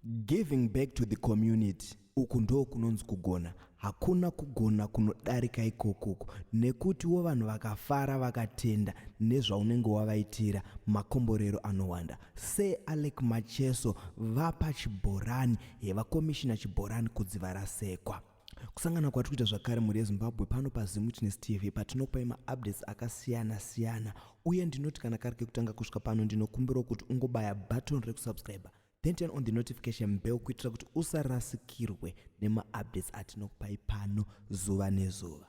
Giving back to the community uku ndo kunonzi kugona. Hakuna kugona kunodarika ikoko, nekuti vanhu vakafara vakatenda nezvaunenge wavaitira makomborero anowanda. Se Alec Macheso vapa chibhorani, vakomishina chibhorani kudzi varasekwa. Kusangana kwatiri kuita zvakare muri Zimbabwe pano paZimutinesi TV patinokupai maupdates akasiyana siyana, uye ndinoti kana kari kekutanga kusvika pano ndinokumbira kuti ungobaya button rekusubscribe, then turn on the notification bell kuitira kuti usarasikirwe nemaupdates atinokupai pano zuva nezuva.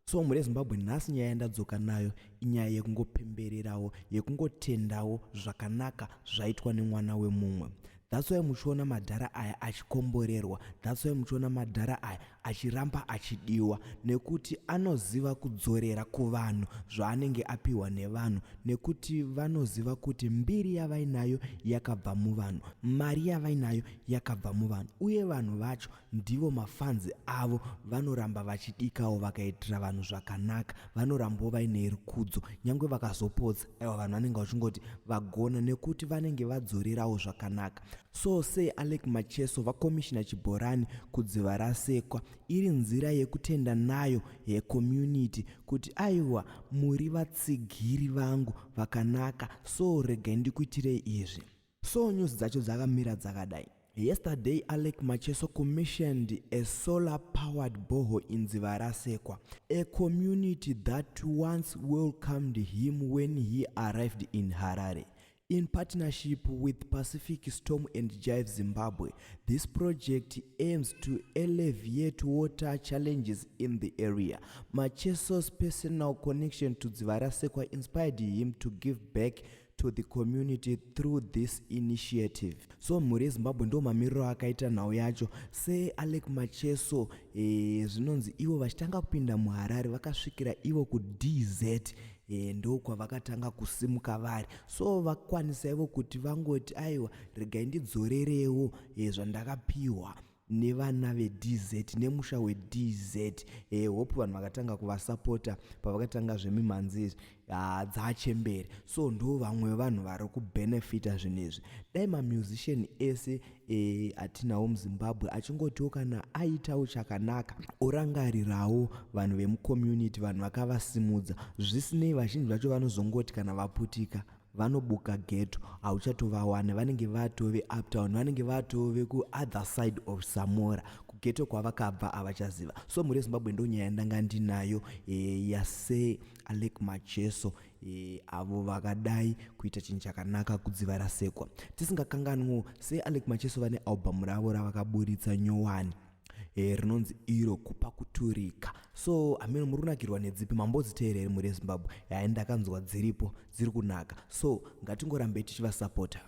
So muri Zimbabwe nhasi nyaya yandadzoka nayo inyaya yekungopembererawo, yekungotendawo zvakanaka zvaitwa nemwana wemumwe. That's why muchiona madhara aya achikomborerwa, that's why muchiona madhara aya achiramba achidiwa, nekuti anoziva kudzorera kuvanhu zvaanenge apiwa nevanhu, nekuti vanoziva kuti mbiri yavainayo yakabva muvanhu, mari yavainayo yakabva muvanhu, uye vanhu vacho ndivo mafanzi avo vanoramba vachidikawo vakaitira vanhu zvakanaka, vanorambawo vaine rukudzo nyangwe vakazopodza vanhu vanenge vachingoti vagona, nekuti vanenge vadzorerawo zvakanaka. So sei Alec Macheso vakomishina chibhorani kudzi varasekwa, iri nzira yekutenda nayo yecommunity kuti aiwa muri vatsigiri vangu vakanaka, so regai ndikuitirei izvi. So news dzacho dzakamira dzakadai. Yesterday, Alec Macheso commissioned a solar-powered borehole in Dzivarasekwa, a community that once welcomed him when he arrived in Harare. In partnership with Pacific Storm and Jive Zimbabwe, this project aims to alleviate water challenges in the area. Macheso's personal connection to Dzivarasekwa inspired him to give back to the community through this initiative. So muri Zimbabwe ndo mamiriro akaita nhau yacho. Se Alec Macheso zvinonzi ivo vachitanga kupinda muHarare vakasvikira ivo kuDZ, ndo kwavakatanga kusimuka vari. So vakwanisa ivo kuti vangoti aiwa regai ndidzorerewo zvandakapiwa nevana veDZ nemusha weDZ. Hope vanhu vakatanga kuvasapota pavakatanga zvemimhanzi dzachembere. So ndo vamwe vanhu vari kubenefita zvinezvi. Dai mamusician ese atinawo muZimbabwe achingotiwo kana aitawo chakanaka orangarirawo vanhu vemucommunity, vanhu vakavasimudza, zvisinei vazhinji vacho vanozongoti kana vaputika vanobuka ghetto hauchatovawana, vanenge vatove uptown, vanenge vatove kuother side of Samora, kughetto kwavakabva havachaziva. So muri Zimbabwe ndo nyaya yandanga ndinayo yase Alec Macheso avo vakadai kuita chinhu chakanaka kudzi varasekwa. Tisingakanganwo, se Alec Macheso vane album ravo ravakaburitsa nyowani rinonzi iro kupa kuturika. So amene muri kunakirwa nedzipi, mambodziteereri muri Zimbabwe? Ndakanzwa dziripo dziri kunaka, so ngatingorambei tichivasapota.